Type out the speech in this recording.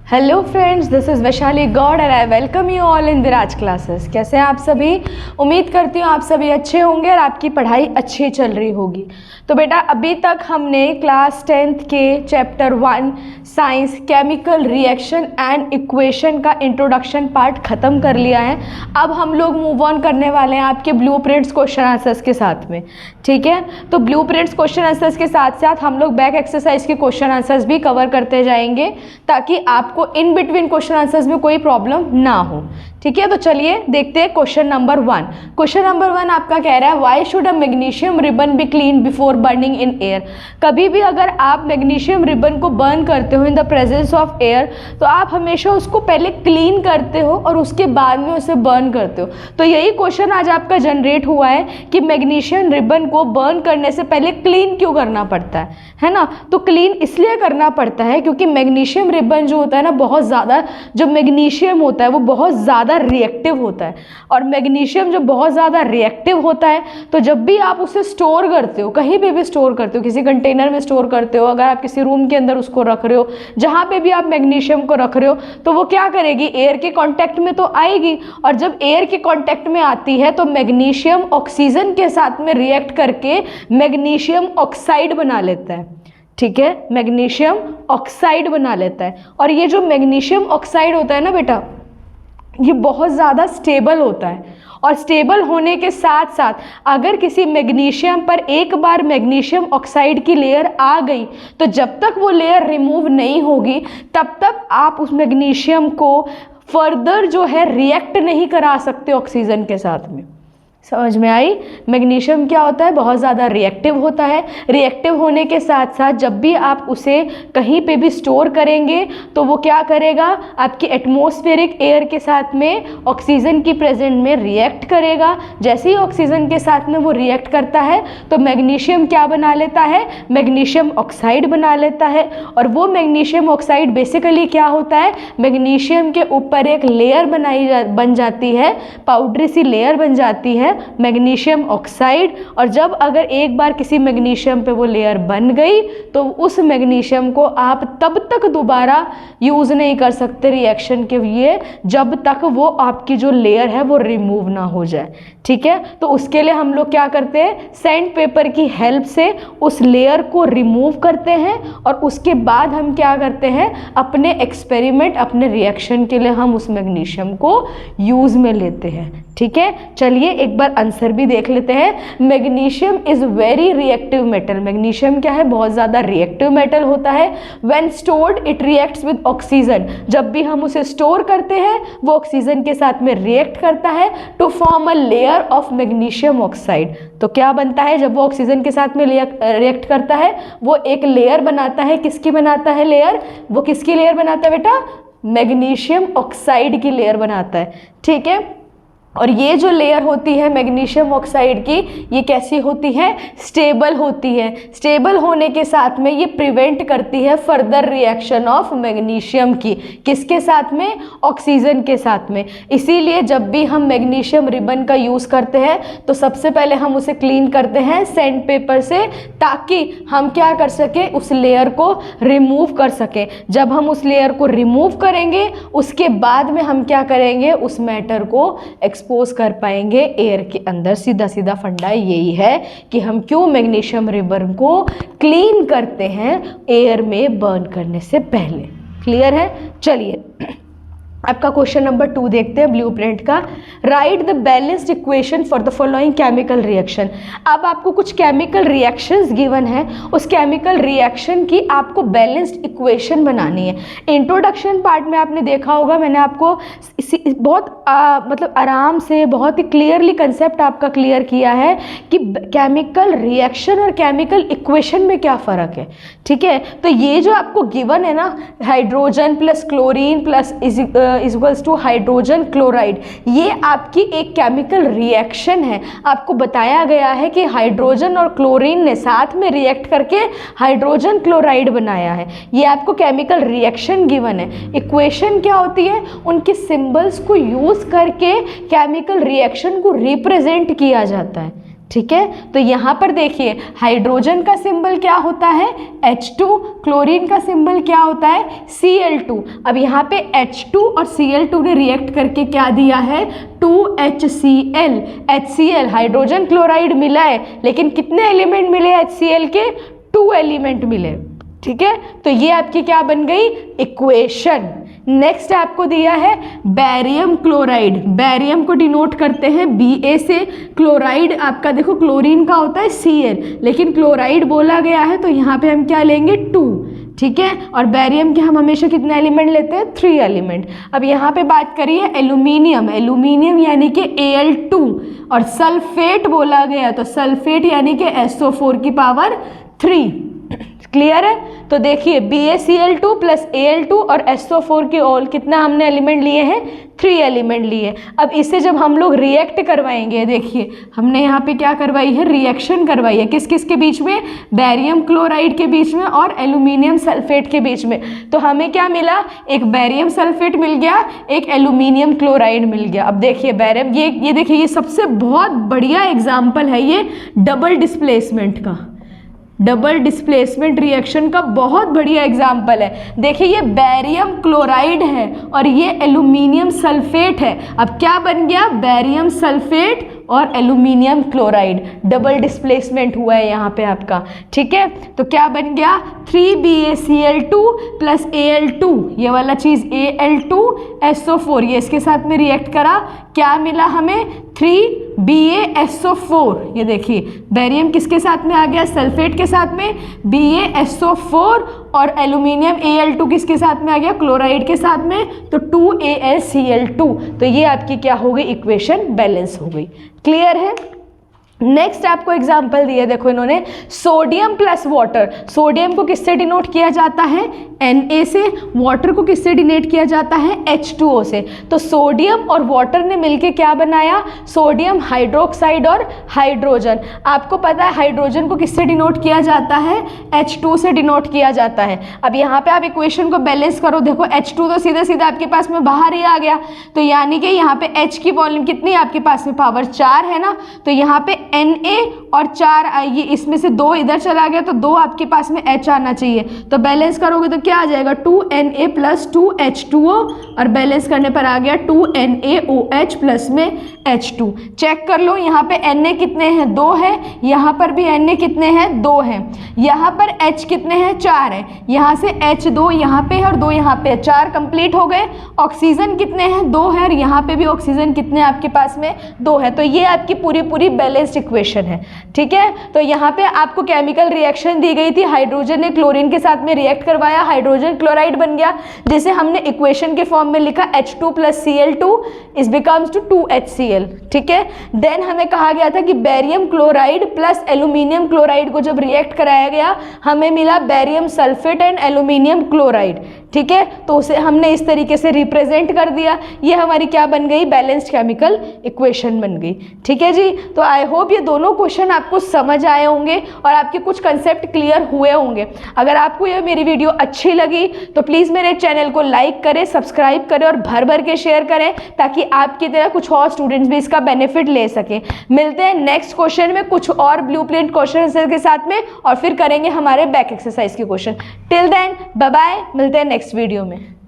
Hello friends, this is Vaishali Gaur and I welcome you all in Viraj classes. कैसे हैं आप सभी? उम्मीद करती हूँ आप सभी अच्छे होंगे और आपकी पढ़ाई अच्छी चल रही होगी। तो बेटा, अभी तक हमने क्लास 10th के chapter 1 science chemical reaction and equation का इंट्रोडक्शन पार्ट ख़त्म कर लिया है। अब हम लोग मूव ऑन करने वाले हैं आपके ब्लूप्रिंट्स क्वेश्चन आंसर्स के साथ में। ठीक है, तो ब्लूप्रिंट्स क्वेश्चन आंसर्स के साथ साथ हम लोग बैक एक्सरसाइज के क्वेश्चन आंसर्स भी कवर करते जाएंगे ताकि आपको इन बिटवीन क्वेश्चन आंसर्स में कोई प्रॉब्लम ना हो। ठीक है, तो चलिए देखते हैं क्वेश्चन नंबर 1। क्वेश्चन नंबर 1 आपका कह रहा है why should a magnesium ribbon be clean before burning in air. कभी भी अगर आप मैग्नीशियम रिबन को बर्न करते हो in the presence of air, तो आप हमेशा उसको पहले क्लीन करते हो और उसके बाद में उसे बर्न करते हो। तो यही क्वेश्चन आज आपका जनरेट हुआ है कि मैग्नीशियम रिबन को बर्न करने से पहले क्लीन क्यों करना पड़ता है ना। तो क्लीन इसलिए करना पड़ता है क्योंकि मैग्नीशियम रिबन जो होता है ना, बहुत ज़्यादा, जो मैग्नीशियम होता है वो बहुत ज़्यादा रिएक्टिव होता है। और मैग्नीशियम जब बहुत ज़्यादा रिएक्टिव होता है तो जब भी आप उसे स्टोर करते हो, कहीं पे भी स्टोर करते हो, किसी कंटेनर में स्टोर करते हो, अगर आप किसी रूम के अंदर उसको रख रहे हो, जहाँ पे भी आप मैग्नीशियम को रख रहे हो, तो वो क्या करेगी, एयर के कांटेक्ट में तो आएगी। और जब एयर के कांटेक्ट में आती है तो मैग्नीशियम ऑक्सीजन के साथ में रिएक्ट करके मैग्नीशियम ऑक्साइड बना लेता है। ठीक है, मैग्नीशियम ऑक्साइड बना लेता है। और ये जो मैग्नीशियम ऑक्साइड होता है ना बेटा, ये बहुत ज़्यादा स्टेबल होता है। और स्टेबल होने के साथ साथ अगर किसी मैग्नीशियम पर एक बार मैग्नीशियम ऑक्साइड की लेयर आ गई तो जब तक वो लेयर रिमूव नहीं होगी तब तक आप उस मैग्नीशियम को फर्दर जो है रिएक्ट नहीं करा सकते ऑक्सीजन के साथ में। समझ में आई? मैग्नीशियम क्या होता है, बहुत ज़्यादा रिएक्टिव होता है। रिएक्टिव होने के साथ साथ जब भी आप उसे कहीं पे भी स्टोर करेंगे तो वो क्या करेगा, आपकी एटमॉस्फेरिक एयर के साथ में ऑक्सीजन की प्रेजेंट में रिएक्ट करेगा। जैसे ही ऑक्सीजन के साथ में वो रिएक्ट करता है तो मैग्नीशियम क्या बना लेता है, मैग्नीशियम ऑक्साइड बना लेता है। और वो मैग्नीशियम ऑक्साइड बेसिकली क्या होता है, मैग्नीशियम के ऊपर एक लेयर बन जाती है, पाउडरी सी लेयर बन जाती है मैग्नीशियम ऑक्साइड। और जब अगर एक बार किसी मैग्नीशियम पे वो लेयर बन गई तो उस मैग्नीशियम को आप तब तक दोबारा यूज़ नहीं कर सकते रिएक्शन के लिए जब तक वो आपकी जो लेयर है वो रिमूव ना हो जाए। ठीक है, तो उसके लिए हम लोग क्या करते हैं, सैंड पेपर की हेल्प से उस लेयर को रिमूव करते हैं और उसके बाद हम क्या करते हैं, अपने एक्सपेरिमेंट, अपने रिएक्शन के लिए हम उस मैग्नीशियम को यूज़ में लेते हैं। ठीक है, चलिए एक बार आंसर भी देख लेते हैं। Magnesium is very reactive metal. Magnesium क्या है, बहुत ज़्यादा रिएक्टिव मेटल होता है। When stored it reacts with oxygen. जब भी हम उसे स्टोर करते हैं वो ऑक्सीजन के साथ में रिएक्ट करता है to form a layer of magnesium oxide. तो क्या बनता है, जब वो ऑक्सीजन के साथ में रिएक्ट करता है वो एक लेयर बनाता है। किसकी बनाता है लेयर, वो किसकी लेयर बनाता है बेटा, मैग्नीशियम ऑक्साइड की लेयर बनाता है। ठीक है, और ये जो लेयर होती है मैग्नीशियम ऑक्साइड की, ये कैसी होती है, स्टेबल होती है। स्टेबल होने के साथ में ये प्रिवेंट करती है फर्दर रिएक्शन ऑफ मैग्नीशियम की, किसके साथ में, ऑक्सीजन के साथ में। इसीलिए जब भी हम मैग्नीशियम रिबन का यूज़ करते हैं तो सबसे पहले हम उसे क्लीन करते हैं सैंड पेपर से, ताकि हम क्या कर सके, उस लेयर को रिमूव कर सके। जब हम उस लेयर को रिमूव करेंगे उसके बाद में हम क्या करेंगे, उस मैटर को एक्सपोज कर पाएंगे एयर के अंदर। सीधा सीधा फंडा यही है कि हम क्यों मैग्नीशियम रिबन को क्लीन करते हैं एयर में बर्न करने से पहले। क्लियर है? चलिए आपका क्वेश्चन नंबर 2 देखते हैं ब्लूप्रिंट का। Right the balanced equation for the following chemical reaction. अब आपको कुछ केमिकल रिएक्शंस गिवन है, उस केमिकल रिएक्शन की आपको बैलेंस्ड इक्वेशन बनानी है। इंट्रोडक्शन पार्ट में आपने देखा होगा, मैंने आपको बहुत मतलब आराम से, बहुत ही क्लियरली कंसेप्ट आपका क्लियर किया है कि केमिकल रिएक्शन और केमिकल इक्वेशन में क्या फ़र्क है। ठीक है, तो ये जो आपको गिवन है ना, hydrogen plus chlorine plus equals to hydrogen chloride, ये आपकी एक केमिकल रिएक्शन है। आपको बताया गया है कि हाइड्रोजन और क्लोरीन ने साथ में रिएक्ट करके हाइड्रोजन क्लोराइड बनाया है। ये आपको केमिकल रिएक्शन गिवन है। इक्वेशन क्या होती है, उनके सिंबल्स को यूज़ करके केमिकल रिएक्शन को रिप्रेजेंट किया जाता है। ठीक है। तो यहाँ पर देखिए हाइड्रोजन का सिंबल क्या होता है H2, क्लोरीन का सिंबल क्या होता है Cl2। अब यहाँ पे H2 और Cl2 ने रिएक्ट करके क्या दिया है 2HCl। HCl हाइड्रोजन क्लोराइड मिला है, लेकिन कितने एलिमेंट मिले HCl के 2 एलिमेंट मिले, ठीक है। तो ये आपकी क्या बन गई इक्वेशन। नेक्स्ट आपको दिया है बैरियम क्लोराइड। बैरियम को डिनोट करते हैं Ba से। क्लोराइड आपका देखो क्लोरीन का होता है Cl, लेकिन क्लोराइड बोला गया है तो यहाँ पे हम क्या लेंगे 2, ठीक है। और बैरियम के हम हमेशा कितने एलिमेंट लेते हैं 3 एलिमेंट। अब यहाँ पे बात करिए एल्यूमिनियम। एल्यूमिनियम यानी कि Al2 और सल्फेट बोला गया तो सल्फेट यानी कि SO4 की पावर 3। क्लियर है। तो देखिए BaCl2 प्लस Al2 और SO4 की ऑल कितना हमने एलिमेंट लिए हैं 3 एलिमेंट लिए। अब इसे जब हम लोग रिएक्ट करवाएंगे, देखिए हमने यहाँ पे क्या करवाई है रिएक्शन करवाई है किस किस के बीच में बैरियम क्लोराइड के बीच में और एल्यूमिनियम सल्फेट के बीच में। तो हमें क्या मिला एक बैरियम सल्फेट मिल गया, एक एल्यूमिनियम क्लोराइड मिल गया। अब देखिए बैरियम ये देखिए ये सबसे बहुत बढ़िया एग्जाम्पल है ये डबल डिस्प्लेसमेंट का। डबल डिस्प्लेसमेंट रिएक्शन का बहुत बढ़िया एग्जाम्पल है। देखिए ये बैरियम क्लोराइड है और ये एल्यूमिनियम सल्फेट है। अब क्या बन गया बैरियम सल्फेट और एल्यूमिनियम क्लोराइड, डबल डिस्प्लेसमेंट हुआ है यहाँ पे आपका, ठीक है। तो क्या बन गया 3BaCl2 प्लस Al2, ये वाला चीज़ Al2SO4, ये इसके साथ में रिएक्ट करा, क्या मिला हमें 3BaSO4। ये देखिए बैरियम किसके साथ में आ गया सल्फेट के साथ में BaSO4 और एल्यूमिनियम Al2 किसके साथ में आ गया क्लोराइड के साथ में तो 2AlCl2। तो ये आपकी क्या हो गई इक्वेशन बैलेंस हो गई। क्लियर है। नेक्स्ट आपको एग्जाम्पल दिया देखो इन्होंने सोडियम प्लस वाटर। सोडियम को किससे डिनोट किया जाता है Na से, वाटर को किससे डिनोट किया जाता है H2O से। तो सोडियम और वाटर ने मिलके क्या बनाया सोडियम हाइड्रोक्साइड और हाइड्रोजन। आपको पता है हाइड्रोजन को किससे डिनोट किया जाता है H2 से डिनोट किया जाता है। अब यहाँ पे आप इक्वेशन को बैलेंस करो, देखो H2 तो सीधा सीधा आपके पास में बाहर ही आ गया, तो यानी कि यहाँ पे H की वॉल्यूम कितनी आपके पास में पावर 4 है ना, तो यहाँ पे Na और 4 आइए, इसमें से 2 इधर चला गया तो 2 आपके पास में H आना चाहिए। तो बैलेंस करोगे तो क्या आ जाएगा 2Na प्लस 2H2O और बैलेंस करने पर आ गया 2NaOH प्लस में H2। चेक कर लो यहाँ पे Na कितने हैं 2 है, यहाँ पर भी Na कितने हैं 2 हैं, यहाँ पर H कितने हैं 4 है, यहाँ से H 2 यहाँ पे है और 2 यहाँ पे, 4 कंप्लीट हो गए। ऑक्सीजन कितने हैं 2 है और यहाँ पे भी ऑक्सीजन कितने आपके पास में 2 है। तो ये आपकी पूरी बैलेंस्ड इक्वेशन है, ठीक है। तो यहाँ पे आपको केमिकल रिएक्शन दी गई थी, हाइड्रोजन ने क्लोरीन के साथ में रिएक्ट करवाया, हाइड्रोजन क्लोराइड बन गया, जिसे हमने इक्वेशन के फॉर्म में लिखा H2 plus Cl2 is becomes to 2HCl, ठीक है। देन हमें कहा गया था कि barium chloride plus aluminium chloride को जब रिएक्ट कराया गया हमें मिला barium sulphate and aluminium chloride, ठीक है। तो उसे हमने इस तरीके से रिप्रेजेंट कर दिया, ये हमारी क्या बन गई बैलेंस्ड केमिकल इक्वेशन बन गई, ठीक है जी। तो आई होप ये दोनों क्वेश्चन आपको समझ आए होंगे और आपके कुछ कंसेप्ट क्लियर हुए होंगे। अगर आपको ये मेरी वीडियो अच्छी लगी तो प्लीज़ मेरे चैनल को लाइक करें, सब्सक्राइब करें और भर भर के शेयर करें ताकि आपकी तरह कुछ और स्टूडेंट्स भी इसका बेनिफिट ले सकें। मिलते हैं नेक्स्ट क्वेश्चन में कुछ और ब्लूप्रिंट क्वेश्चन आंसर के साथ में और फिर करेंगे हमारे बैक एक्सरसाइज के question. Till then bye bye, मिलते हैं नेक्स्ट वीडियो में।